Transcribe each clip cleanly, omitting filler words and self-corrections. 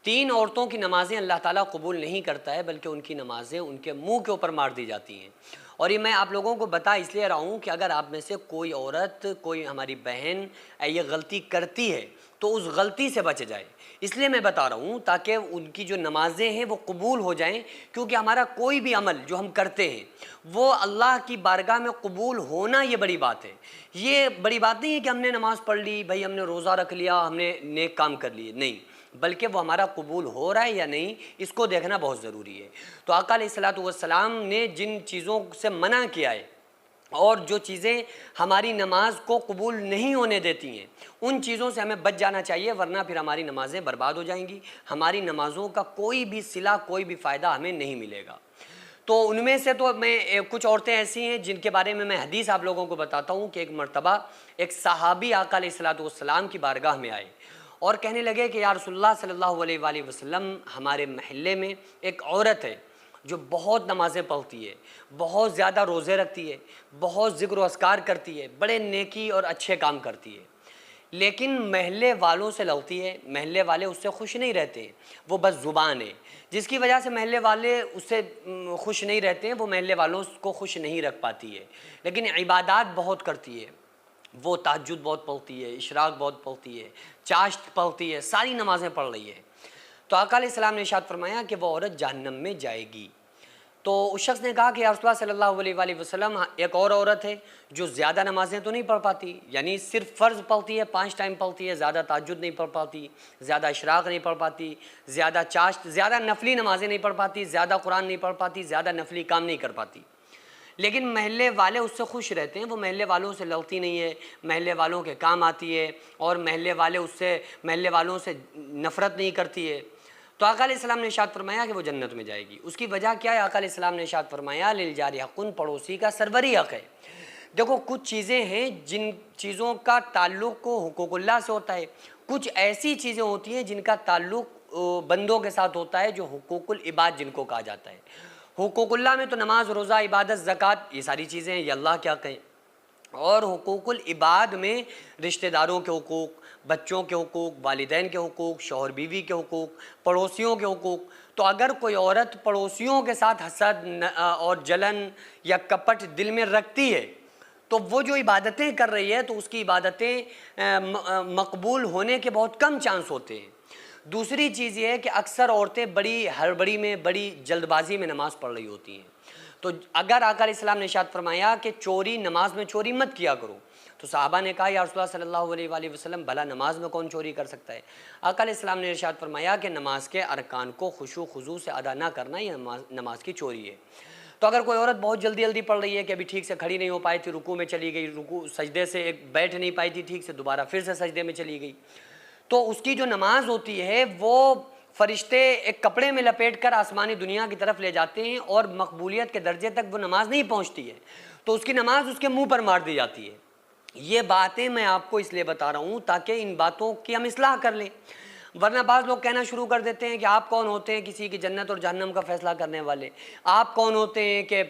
3 عورتوں کی نمازیں اللہ تعالیٰ قبول نہیں کرتا ہے، بلکہ ان کی نمازیں ان کے منہ کے اوپر مار دی جاتی ہیں۔ اور یہ میں آپ لوگوں کو بتا اس لیے رہا ہوں کہ اگر آپ میں سے کوئی عورت، کوئی ہماری بہن یہ غلطی کرتی ہے تو اس غلطی سے بچ جائے، اس لیے میں بتا رہا ہوں تاکہ ان کی جو نمازیں ہیں وہ قبول ہو جائیں، کیونکہ ہمارا کوئی بھی عمل جو ہم کرتے ہیں وہ اللہ کی بارگاہ میں قبول ہونا یہ بڑی بات ہے۔ یہ بڑی بات نہیں ہے کہ ہم نے نماز پڑھ لی، بھائی ہم نے روزہ رکھ لیا، ہم نے نیک کام کر لیے، نہیں، بلکہ وہ ہمارا قبول ہو رہا ہے یا نہیں اس کو دیکھنا بہت ضروری ہے۔ تو آقا علیہ الصلوۃ والسلام نے جن چیزوں سے منع کیا ہے اور جو چیزیں ہماری نماز کو قبول نہیں ہونے دیتی ہیں ان چیزوں سے ہمیں بچ جانا چاہیے، ورنہ پھر ہماری نمازیں برباد ہو جائیں گی، ہماری نمازوں کا کوئی بھی صلہ، کوئی بھی فائدہ ہمیں نہیں ملے گا۔ تو ان میں سے تو میں کچھ عورتیں ایسی ہیں جن کے بارے میں حدیث آپ لوگوں کو بتاتا ہوں کہ ایک مرتبہ ایک صحابی آقا علیہ الصلوۃ والسلام کی بارگاہ میں آئے اور کہنے لگے کہ یا رسول اللہ صلی اللہ علیہ وآلہ وسلم، ہمارے محلے میں ایک عورت ہے جو بہت نمازیں پڑھتی ہے، بہت زیادہ روزے رکھتی ہے، بہت ذکر و اذکار کرتی ہے، بڑے نیکی اور اچھے کام کرتی ہے، لیکن محلے والوں سے لڑتی ہے، محلے والے اس سے خوش نہیں رہتے ہیں، وہ بس زبان ہے، جس کی وجہ سے محلے والے اس سے خوش نہیں رہتے ہیں، وہ محلے والوں کو خوش نہیں رکھ پاتی ہے، لیکن عبادات بہت کرتی ہے، وہ تہجد بہت پڑھتی ہے، اشراق بہت پڑھتی ہے، چاشت پڑھتی ہے، ساری نمازیں پڑھ رہی ہے۔ تو آقا علیہ السلام نے ارشاد فرمایا کہ وہ عورت جہنم میں جائے گی۔ تو اس شخص نے کہا کہ یا رسول اللہ صلی اللہ علیہ وآلہ وسلم، ایک اور عورت ہے جو زیادہ نمازیں تو نہیں پڑھ پاتی، یعنی صرف فرض پڑھتی ہے، 5 ٹائم پڑھتی ہے، زیادہ تہجد نہیں پڑھ پاتی، زیادہ اشراق نہیں پڑھ پاتی، زیادہ چاشت، زیادہ نفلی نمازیں نہیں پڑھ پاتی، زیادہ قرآن نہیں پڑھ پاتی، زیادہ نفلی کام نہیں کر پاتی، لیکن محلے والے اس سے خوش رہتے ہیں، وہ محلے والوں سے لڑتی نہیں ہے، محلے والوں کے کام آتی ہے اور محلے والوں سے نفرت نہیں کرتی ہے۔ تو آقا علیہ السلام نے ارشاد فرمایا کہ وہ جنت میں جائے گی۔ اس کی وجہ کیا ہے؟ آقا علیہ السلام نے ارشاد فرمایا للجار حق، پڑوسی کا سربری حق ہے۔ دیکھو کچھ چیزیں ہیں جن چیزوں کا تعلق کو حقوق اللہ سے ہوتا ہے، کچھ ایسی چیزیں ہوتی ہیں جن کا تعلق بندوں کے ساتھ ہوتا ہے جو حقوق العباد جن کو کہا جاتا ہے۔ حقوق اللہ میں تو نماز، روزہ، عبادت، زکوٰۃ، یہ ساری چیزیں ہیں، یہ اللہ کے حق ہیں، اور حقوق العباد میں رشتہ داروں کے حقوق، بچوں کے حقوق، والدین کے حقوق، شوہر بیوی کے حقوق، پڑوسیوں کے حقوق۔ تو اگر کوئی عورت پڑوسیوں کے ساتھ حسد اور جلن یا کپٹ دل میں رکھتی ہے تو وہ جو عبادتیں کر رہی ہے تو اس کی عبادتیں مقبول ہونے کے بہت کم چانس ہوتے ہیں۔ دوسری چیز یہ ہے کہ اکثر عورتیں بڑی ہڑبڑی میں، بڑی جلد بازی میں نماز پڑھ رہی ہوتی ہیں۔ تو اگر آقا علیہ السلام نے ارشاد فرمایا کہ نماز میں چوری مت کیا کرو، تو صحابہ نے کہا یا رسول اللہ صلی اللہ علیہ وآلہ وسلم، بھلا نماز میں کون چوری کر سکتا ہے؟ آقا علیہ السلام نے ارشاد فرمایا کہ نماز کے ارکان کو خشوع و خضوع سے ادا نہ کرنا یہ نماز کی چوری ہے۔ تو اگر کوئی عورت بہت جلدی پڑھ رہی ہے کہ ابھی ٹھیک سے کھڑی نہیں ہو پائی تھی، رکوع میں چلی گئی، رکوع سجدے سے بیٹھ نہیں پائی تھی ٹھیک سے، دوبارہ پھر سے سجدے میں چلی گئی، تو اس کی جو نماز ہوتی ہے وہ فرشتے ایک کپڑے میں لپیٹ کر آسمانی دنیا کی طرف لے جاتے ہیں اور مقبولیت کے درجے تک وہ نماز نہیں پہنچتی ہے، تو اس کی نماز اس کے منہ پر مار دی جاتی ہے۔ یہ باتیں میں آپ کو اس لیے بتا رہا ہوں تاکہ ان باتوں کی ہم اصلاح کر لیں، ورنہ بعض لوگ کہنا شروع کر دیتے ہیں کہ آپ کون ہوتے ہیں کسی کی جنت اور جہنم کا فیصلہ کرنے والے، آپ کون ہوتے ہیں کہ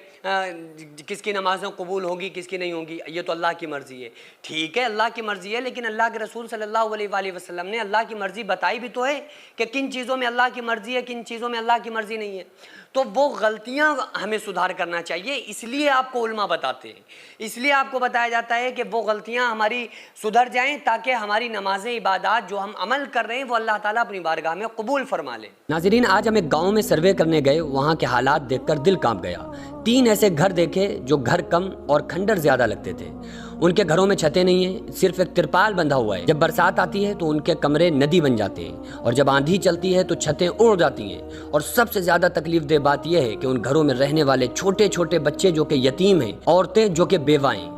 کس کی نمازیں قبول ہوگی کس کی نہیں ہوگی، یہ تو اللہ کی مرضی ہے۔ ٹھیک ہے، اللہ کی مرضی ہے، لیکن اللہ کے رسول صلی اللہ علیہ وآلہ وسلم نے اللہ کی مرضی بتائی بھی تو ہے کہ کن چیزوں میں اللہ کی مرضی ہے، کن چیزوں میں اللہ کی مرضی نہیں ہے۔ تو وہ غلطیاں ہمیں سدھار کرنا چاہیے، اس لیے آپ کو علماء بتاتے ہیں، اس لیے آپ کو بتایا جاتا ہے کہ وہ غلطیاں ہماری سدھر جائیں تاکہ ہماری نمازیں، عبادات جو ہم عمل کر رہے ہیں وہ اللہ تعالیٰ اپنی بارگاہ میں قبول فرما لے۔ ناظرین، آج ہم ایک گاؤں میں سروے کرنے گئے، وہاں کے حالات دیکھ کر دل کانپ گیا۔ 3 ایسے گھر دیکھے جو گھر کم اور کھنڈر زیادہ لگتے تھے۔ ان کے گھروں میں چھتیں نہیں ہیں، صرف ایک ترپال بندھا ہوا ہے۔ جب برسات آتی ہے تو ان کے کمرے ندی بن جاتے ہیں، اور جب آندھی چلتی ہے تو چھتیں اڑ جاتی ہیں۔ اور سب سے زیادہ تکلیف دہ بات یہ ہے کہ ان گھروں میں رہنے والے چھوٹے چھوٹے بچے جو کہ یتیم ہیں، عورتیں جو کہ بیوہ ہیں۔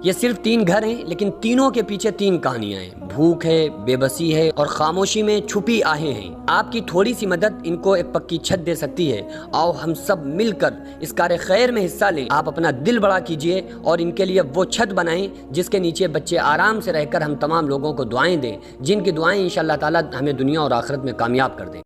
یہ صرف 3 گھر ہیں، لیکن تینوں کے پیچھے 3 کہانیاں ہیں۔ بھوک ہے، بے بسی ہے، اور خاموشی میں چھپی آہیں ہیں۔ آپ کی تھوڑی سی مدد ان کو ایک پکی چھت دے سکتی ہے۔ آؤ ہم سب مل کر اس کار خیر میں حصہ لیں۔ آپ اپنا دل بڑا کیجئے اور ان کے لیے وہ چھت بنائیں جس کے نیچے بچے آرام سے رہ کر ہم تمام لوگوں کو دعائیں دیں، جن کی دعائیں انشاءاللہ تعالی ہمیں دنیا اور آخرت میں کامیاب کر دیں۔